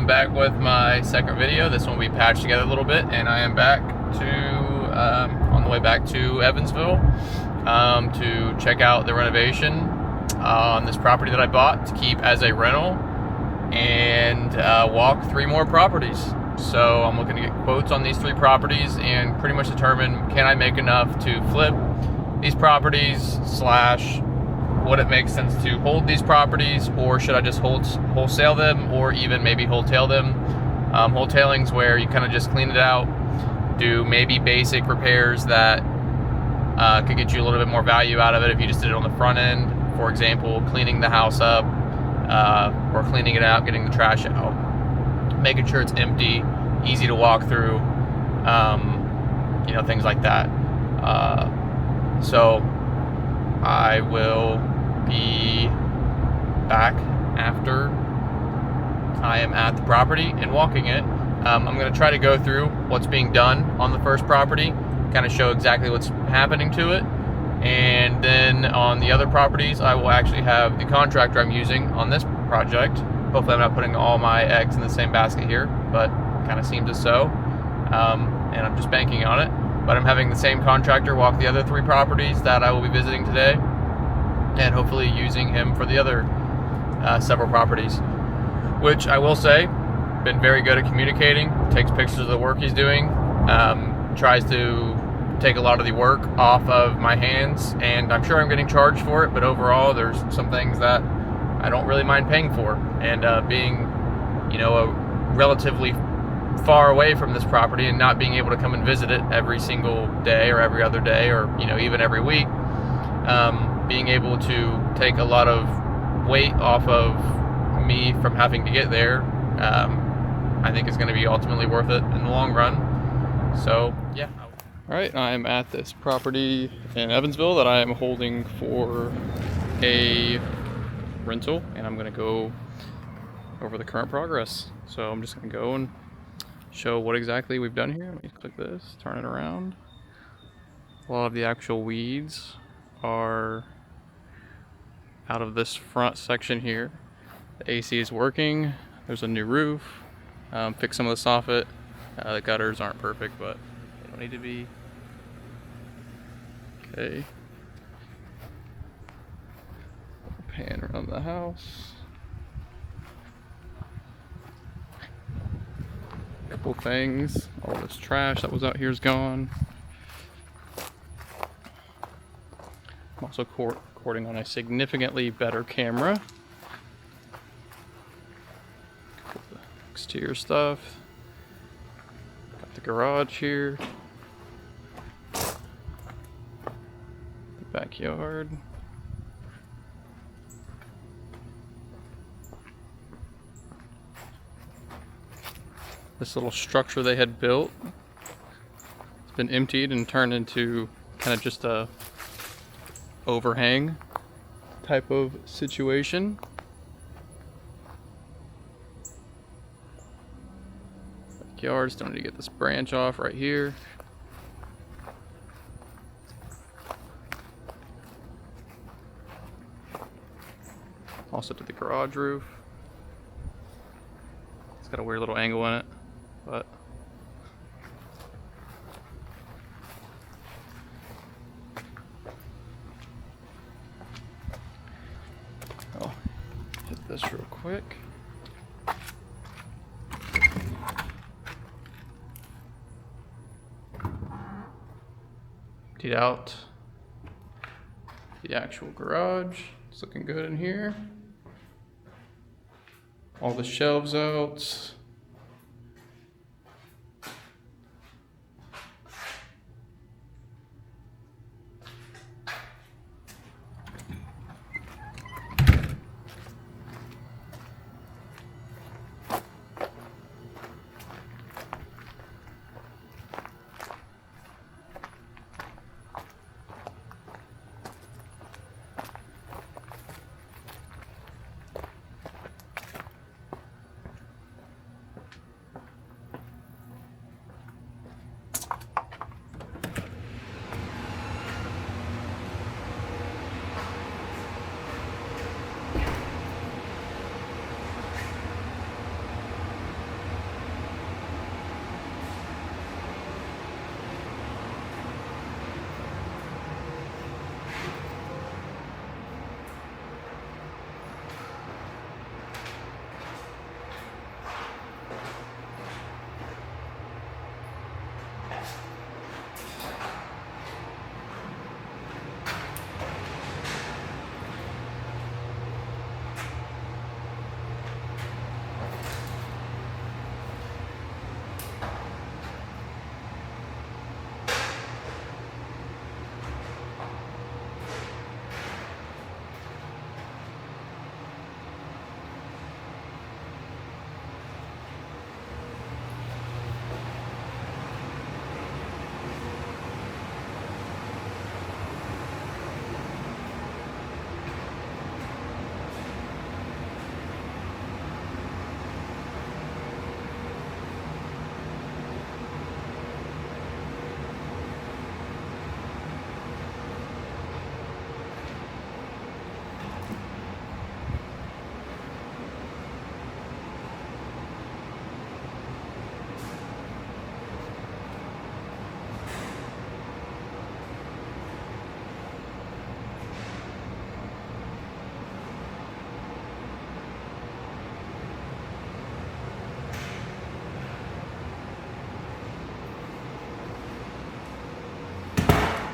am back with my second video. This one will be patched together a little bit, and I am back on the way back to Evansville to check out the renovation on this property that I bought to keep as a rental, and walk 3 more properties. So I'm looking to get quotes on these 3 properties and pretty much determine, can I make enough to flip these properties / would it make sense to hold these properties, or should I just wholesale them, or even maybe wholetail them. Wholetailing's where you kind of just clean it out, do maybe basic repairs that could get you a little bit more value out of it if you just did it on the front end. For example, cleaning the house up, or cleaning it out, getting the trash out, making sure it's empty, easy to walk through, things like that. So I will be back after I am at the property and walking it. I'm going to try to go through what's being done on the first property, kind of show exactly what's happening to it, and then on the other properties I will actually have the contractor I'm using on this project. Hopefully I'm not putting all my eggs in the same basket here, but kind of seems as so, and I'm just banking on it. But I'm having the same contractor walk the other 3 properties that I will be visiting today, and hopefully using him for the other several properties, which I will say, been very good at communicating, takes pictures of the work he's doing, tries to take a lot of the work off of my hands, and I'm sure I'm getting charged for it, but overall there's some things that I don't really mind paying for, and being a relatively far away from this property and not being able to come and visit it every single day or every other day, or even every week, being able to take a lot of weight off of me from having to get there, I think is going to be ultimately worth it in the long run. So yeah. Alright, I'm at this property in Evansville that I am holding for a rental, and I'm going to go over the current progress. So I'm just going to go and show what exactly we've done here. Let me click this, turn it around. A lot of the actual weeds are out of this front section here. The AC is working. There's a new roof. Fix some of the soffit. The gutters aren't perfect, but they don't need to be. Okay. Pan around the house. Couple things. All this trash that was out here is gone. I'm also recording on a significantly better camera. Couple of exterior stuff. Got the garage here. The backyard. This little structure they had built, it's been emptied and turned into kind of just a overhang type of situation. Backyard, still need to get this branch off right here. Also to the garage roof. It's got a weird little angle in it, but I'll hit this real quick. Emptied out the actual garage. It's looking good in here. All the shelves out.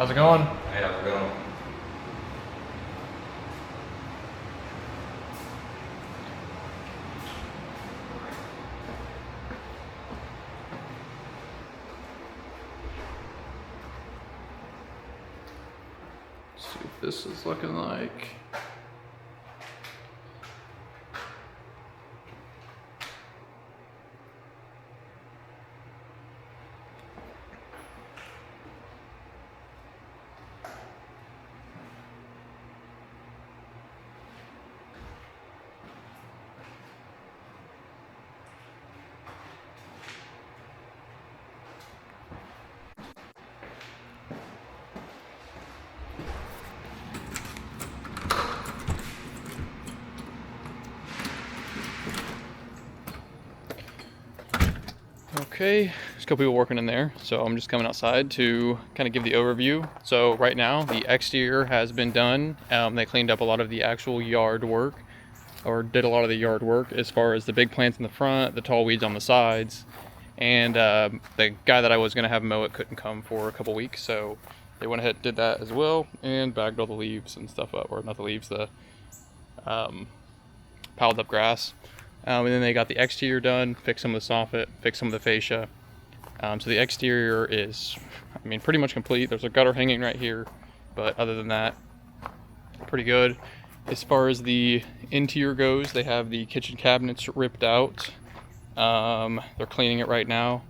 How's it going? Hey, how's it going? Let's see what this is looking like. Okay, there's a couple people working in there, so I'm just coming outside to kind of give the overview. So right now, the exterior has been done. They cleaned up a lot of the actual yard work, or did a lot of the yard work as far as the big plants in the front, the tall weeds on the sides, and the guy that I was going to have mow it couldn't come for a couple weeks, so they went ahead and did that as well, and bagged all the leaves and stuff up, or not the leaves, the piled up grass. And then they got the exterior done, fixed some of the soffit, fixed some of the fascia. So the exterior is, I mean, pretty much complete. There's a gutter hanging right here, but other than that, pretty good. As far as the interior goes, they have the kitchen cabinets ripped out. They're cleaning it right now,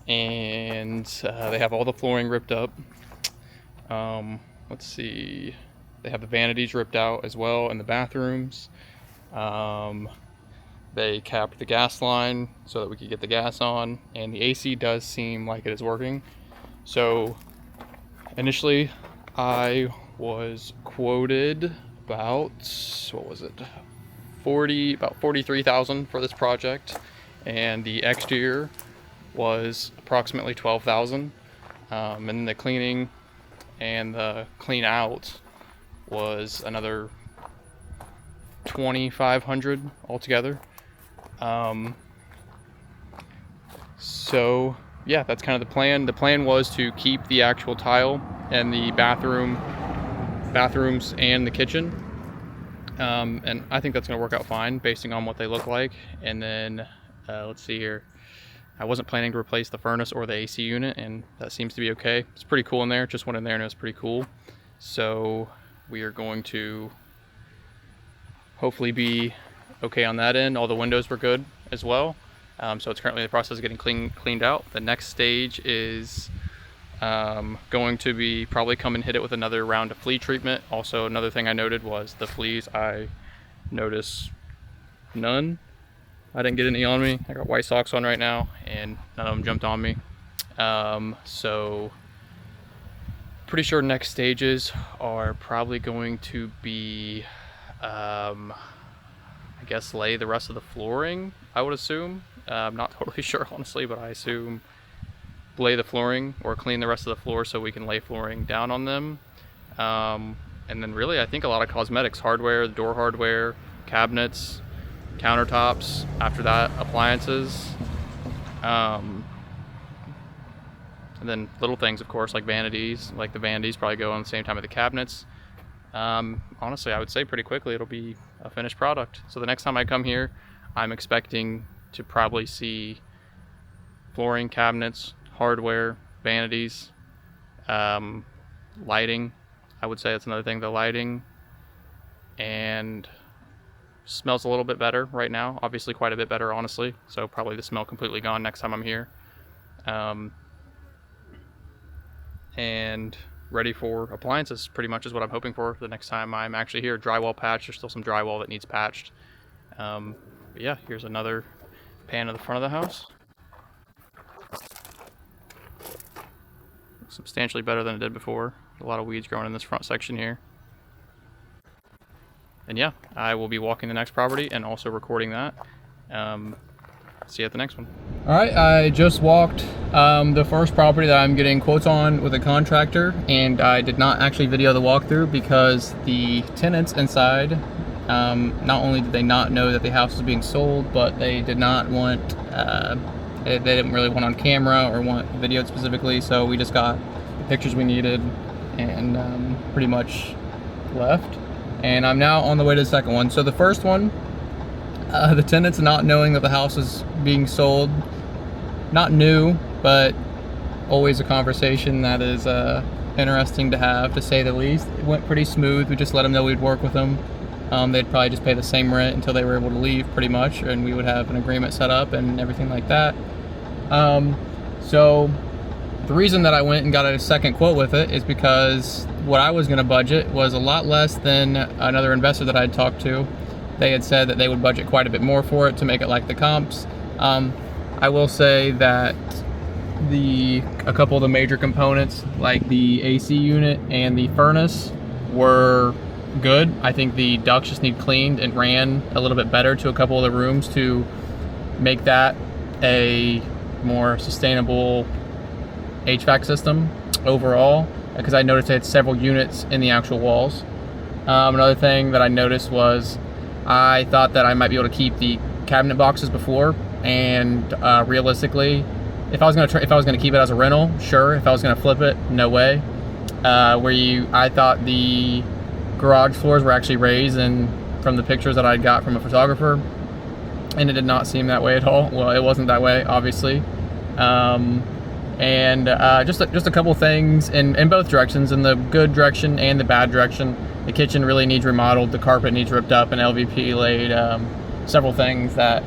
and they have all the flooring ripped up. Let's see, they have the vanities ripped out as well in the bathrooms. They capped the gas line so that we could get the gas on, and the AC does seem like it is working. So initially I was quoted about, what was it, about 43,000 for this project, and the exterior was approximately 12,000, and then the cleaning and the clean out was another 2,500 altogether. So yeah, that's kind of the plan. The plan was to keep the actual tile and the bathrooms and the kitchen. And I think that's going to work out fine based on what they look like. And then, let's see here. I wasn't planning to replace the furnace or the AC unit, and that seems to be okay. It's pretty cool in there. Just went in there and it was pretty cool. So we are going to hopefully be okay on that end. All the windows were good as well. So it's currently in the process of getting cleaned out. The next stage is going to be probably come and hit it with another round of flea treatment. Also, another thing I noted was the fleas. I noticed none. I didn't get any on me. I got white socks on right now, and none of them jumped on me. So pretty sure next stages are probably going to be I guess lay the rest of the flooring, I would assume. I'm not totally sure, honestly, but I assume lay the flooring or clean the rest of the floor so we can lay flooring down on them. And then really, I think a lot of cosmetics, hardware, door hardware, cabinets, countertops. After that, appliances. And then little things, of course, like vanities. Like the vanities probably go on the same time as the cabinets. Honestly, I would say pretty quickly it'll be a finished product. So the next time I come here, I'm expecting to probably see flooring, cabinets, hardware, vanities, lighting. I would say that's another thing, the lighting, and smells a little bit better right now. Obviously quite a bit better, honestly. So probably the smell completely gone next time I'm here. And ready for appliances pretty much is what I'm hoping for the next time I'm actually here. Drywall patch, there's still some drywall that needs patched. But yeah, here's another pan of the front of the house. Looks substantially better than it did before. A lot of weeds growing in this front section here. And yeah, I will be walking the next property and also recording that. See you at the next one. All right, I just walked the first property that I'm getting quotes on with a contractor, and I did not actually video the walkthrough because the tenants inside, not only did they not know that the house was being sold, but they did not want, they didn't really want on camera or want videoed specifically, so we just got the pictures we needed, and pretty much left. And I'm now on the way to the second one. So the first one, the tenants not knowing that the house is being sold, not new, but always a conversation that is interesting to have, to say the least. It went pretty smooth. We just let them know we'd work with them. They'd probably just pay the same rent until they were able to leave, pretty much, and we would have an agreement set up and everything like that. So the reason that I went and got a second quote with it is because what I was going to budget was a lot less than another investor that I'd talked to. They had said that they would budget quite a bit more for it to make it like the comps. I will say that a couple of the major components, like the AC unit and the furnace, were good. I think the ducts just need cleaned and ran a little bit better to a couple of the rooms to make that a more sustainable HVAC system overall, because I noticed they had several units in the actual walls. Another thing that I noticed was I thought that I might be able to keep the cabinet boxes before, and realistically, if I was gonna keep it as a rental, sure. If I was gonna flip it, no way. I thought the garage floors were actually raised, and from the pictures that I got from a photographer, and it did not seem that way at all. Well, it wasn't that way, obviously. Just a couple things in both directions, in the good direction and the bad direction. The kitchen really needs remodeled, the carpet needs ripped up and LVP laid, several things that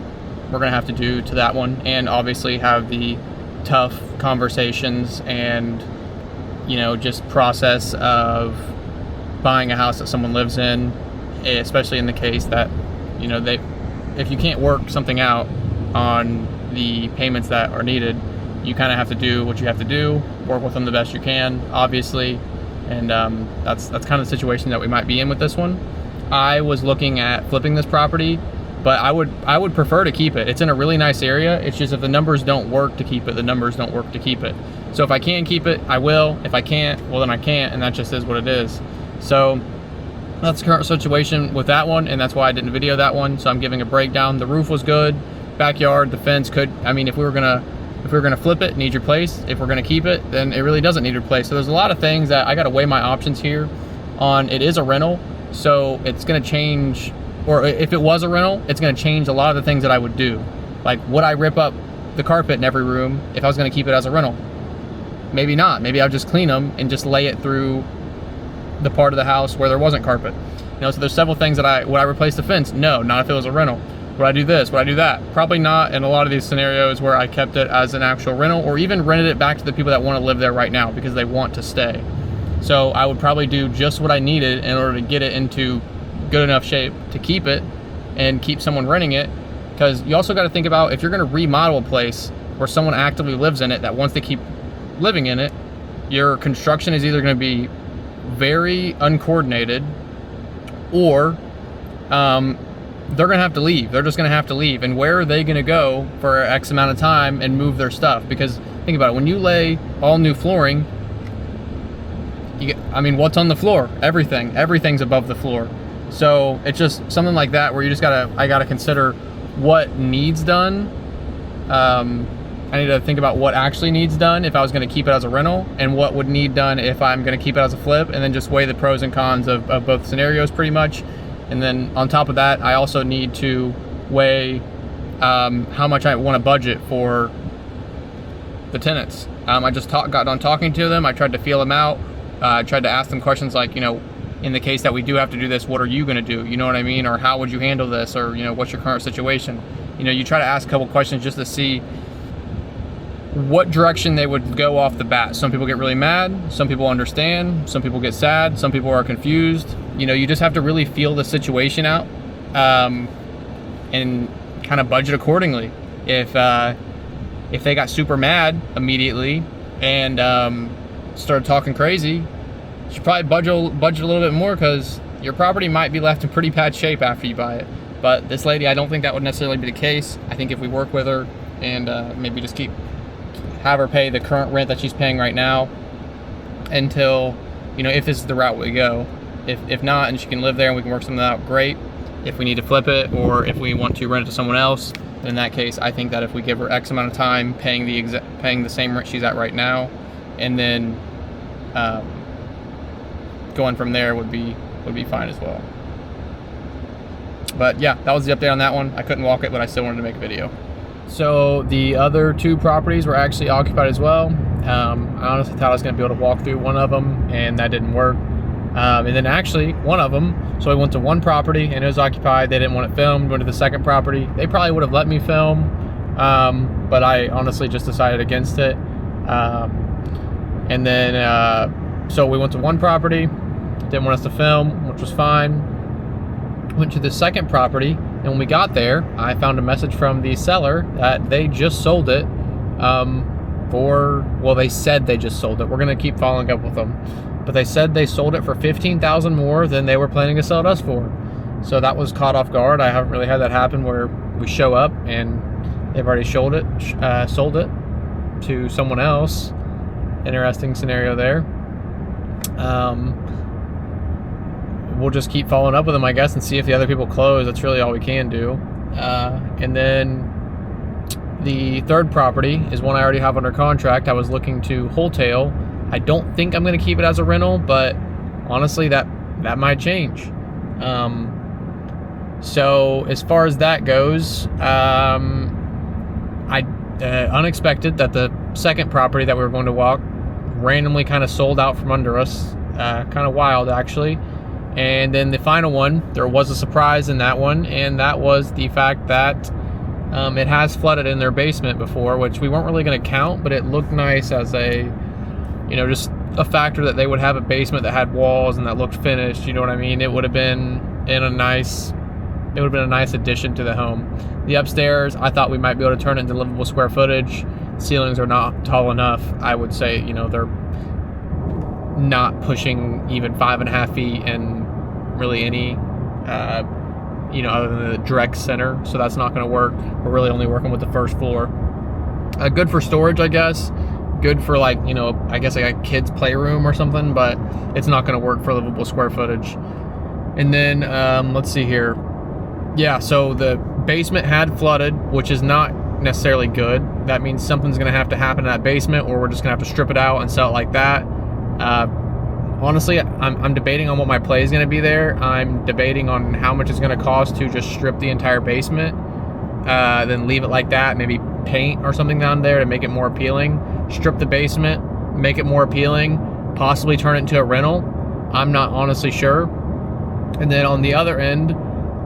we're gonna have to do to that one, and obviously have the tough conversations and, you know, just process of buying a house that someone lives in, especially in the case that, you know, if you can't work something out on the payments that are needed, you kind of have to do what you have to do, work with them the best you can, obviously, and that's kind of the situation that we might be in with this one. I was looking at flipping this property, but I would prefer to keep it. It's in a really nice area. It's just if the numbers don't work to keep it, the numbers don't work to keep it. So if I can keep it, I will. If I can't, well then I can't, and that just is what it is. So that's the current situation with that one, and that's why I didn't video that one. So I'm giving a breakdown. The roof was good, backyard, the fence could, I mean, if we were gonna flip it, need replaced. If we're gonna keep it, then it really doesn't need replaced. So there's a lot of things that I gotta weigh my options here on. It is a rental, so it's gonna change, or if it was a rental, it's gonna change a lot of the things that I would do. Like, would I rip up the carpet in every room if I was gonna keep it as a rental? Maybe not. Maybe I'll just clean them and just lay it through the part of the house where there wasn't carpet. You know, so there's several things that would I replace the fence? No, not if it was a rental. Would I do this? Would I do that? Probably not in a lot of these scenarios where I kept it as an actual rental, or even rented it back to the people that want to live there right now because they want to stay. So I would probably do just what I needed in order to get it into good enough shape to keep it and keep someone renting it. Because you also got to think about, if you're going to remodel a place where someone actively lives in it that wants to keep living in it, your construction is either going to be very uncoordinated, or they're gonna have to leave. They're just gonna have to leave. And where are they gonna go for X amount of time and move their stuff? Because think about it, when you lay all new flooring, what's on the floor? Everything's above the floor. So it's just something like that where I gotta consider what needs done. I need to think about what actually needs done if I was going to keep it as a rental, and what would need done if I'm going to keep it as a flip, and then just weigh the pros and cons of both scenarios pretty much. And then on top of that, I also need to weigh how much I want to budget for the tenants. I just got done talking to them. I tried to feel them out. I tried to ask them questions like, you know, in the case that we do have to do this, what are you going to do? You know what I mean? Or how would you handle this? Or, you know, what's your current situation? You know, you try to ask a couple questions just to see what direction they would go off the bat. Some people get really mad, some people understand, some people get sad, some people are confused. You know, you just have to really feel the situation out and kind of budget accordingly. If they got super mad immediately and started talking crazy, you should probably budget a little bit more, because your property might be left in pretty bad shape after you buy it. But this lady, I don't think that would necessarily be the case. I think if we work with her and maybe just have her pay the current rent that she's paying right now until, you know, if this is the route we go. If not, and she can live there and we can work something out, great. If we need to flip it, or if we want to rent it to someone else, then in that case, I think that if we give her X amount of time paying the same rent she's at right now, and then going from there would be fine as well. But yeah, that was the update on that one. I couldn't walk it, but I still wanted to make a video. So the other 2 properties were actually occupied as well. I honestly thought I was going to be able to walk through one of them, and that didn't work. And then actually one of them, so I went to one property and it was occupied. They didn't want it filmed. Went to the second property. They probably would have let me film, but I honestly just decided against it. And then, so we went to one property, didn't want us to film, which was fine. Went to the second property, and when we got there, I found a message from the seller that they just sold it well, they said they just sold it. We're going to keep following up with them. But they said they sold it for $15,000 more than they were planning to sell it us for. So that was caught off guard. I haven't really had that happen where we show up and they've already sold it to someone else. Interesting scenario there. We'll just keep following up with them, I guess, and see if the other people close. That's really all we can do. And then the third property is one I already have under contract. I was looking to wholesale. I don't think I'm going to keep it as a rental, but honestly, that might change. So as far as that goes, unexpected that the second property that we were going to walk randomly kind of sold out from under us. Kind of wild, actually. And then the final one, there was a surprise in that one, and that was the fact that it has flooded in their basement before, which we weren't really going to count, but it looked nice as a, just a factor that they would have a basement that had walls and that looked finished. You know what I mean? It would have been a nice addition to the home. The upstairs, I thought we might be able to turn it into livable square footage. Ceilings are not tall enough. I would say, they're not pushing even 5.5 feet and really any, other than the direct center. So that's not going to work. We're really only working with the first floor. Good for storage, I guess. Good for I guess like a kid's playroom or something, but it's not going to work for livable square footage. And then, let's see here. Yeah, so the basement had flooded, which is not necessarily good. That means something's going to have to happen in that basement, or we're just going to have to strip it out and sell it like that. Honestly, I'm debating on what my play is going to be there. I'm debating on how much it's going to cost to just strip the entire basement, then leave it like that, maybe paint or something down there to make it more appealing. Strip the basement, make it more appealing, possibly turn it into a rental. I'm not honestly sure. And then on the other end,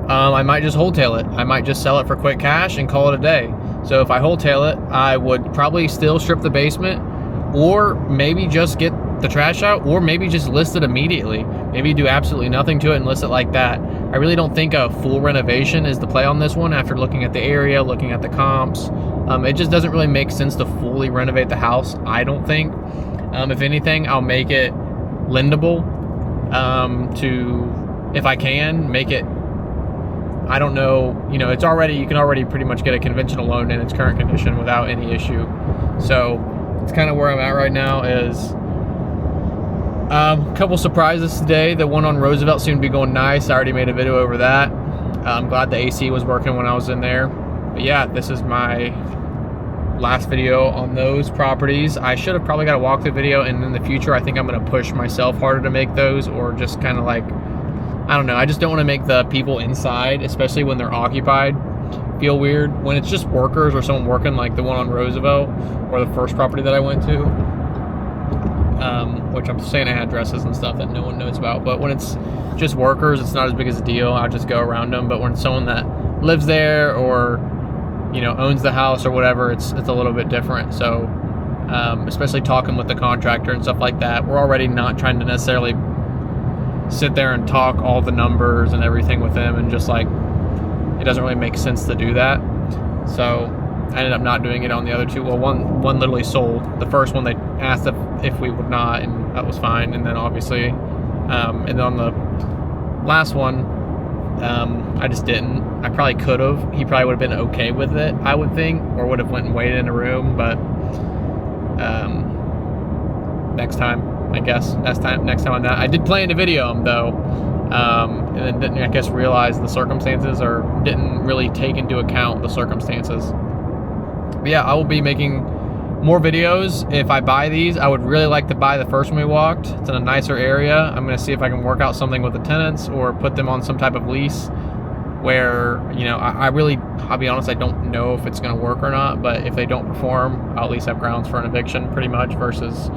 I might just wholesale it. I might just sell it for quick cash and call it a day. So if I wholesale it, I would probably still strip the basement, or maybe just get the trash out, or maybe just list it immediately. Maybe do absolutely nothing to it and list it like that. I really don't think a full renovation is the play on this one after looking at the area, looking at the comps. It just doesn't really make sense to fully renovate the house, I don't think. If anything, I'll make it lendable to, if I can, make it, I don't know, it's already, you can already pretty much get a conventional loan in its current condition without any issue. So it's kind of where I'm at right now. Is a couple surprises today. The one on Roosevelt seemed to be going nice. I already made a video over that. I'm glad the AC was working when I was in there. But yeah, this is my last video on those properties. I should have probably got a walkthrough video, and in the future I think I'm going to push myself harder to make those, or just kind of like, I don't know, I just don't want to make the people inside, especially when they're occupied, feel weird. When it's just workers or someone working, like the one on Roosevelt or the first property that I went to, which I'm saying addresses and stuff that no one knows about, but when it's just workers, it's not as big as a deal. I'll just go around them. But when it's someone that lives there or owns the house or whatever, it's a little bit different. So especially talking with the contractor and stuff like that, we're already not trying to necessarily sit there and talk all the numbers and everything with them, and just like, it doesn't really make sense to do that. So I ended up not doing it on the other two. Well, one literally sold. The first one they asked if we would not, and that was fine. And then obviously, and then on the last one, I just didn't. I probably could have. He probably would have been okay with it, I would think, or would have went and waited in a room. But next time, I guess. Next time on that. I did plan to video him though, and then didn't, I guess, realize the circumstances, or didn't really take into account the circumstances. But yeah, I will be making more videos. If I buy these, I would really like to buy the first one we walked. It's in a nicer area. I'm gonna see if I can work out something with the tenants or put them on some type of lease where, you know, I'll be honest, I don't know if it's gonna work or not, but if they don't perform, I'll at least have grounds for an eviction pretty much, versus,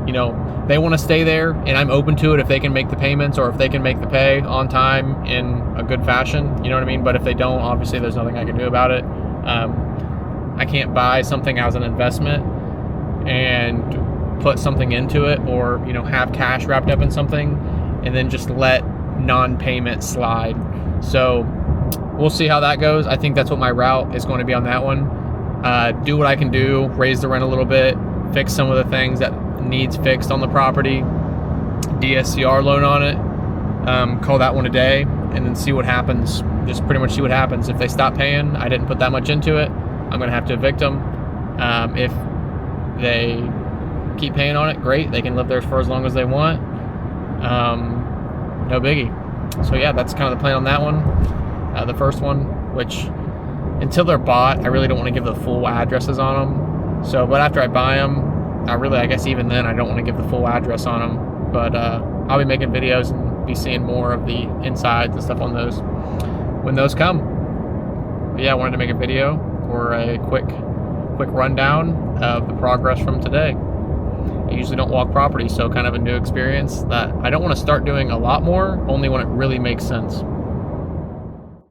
you know, they wanna stay there and I'm open to it if they can make the payments or if they can make the pay on time in a good fashion, you know what I mean? But if they don't, obviously there's nothing I can do about it. I can't buy something as an investment and put something into it, or, you know, have cash wrapped up in something and then just let non-payment slide. So we'll see how that goes. I think that's what my route is going to be on that one. Do what I can do, raise the rent a little bit, fix some of the things that needs fixed on the property, DSCR loan on it, call that one a day, and then see what happens. Just pretty much see what happens. If they stop paying, I didn't put that much into it, I'm gonna have to evict them. If they keep paying on it, great, they can live there for as long as they want. No biggie. So yeah, that's kind of the plan on that one. The first one, which until they're bought, I really don't want to give the full addresses on them. So, but after I buy them, I guess even then I don't want to give the full address on them. But I'll be making videos and be seeing more of the insides and stuff on those when those come. But yeah, I wanted to make a video for a quick rundown of the progress from today. I usually don't walk property, so kind of a new experience that I don't want to start doing a lot more, only when it really makes sense.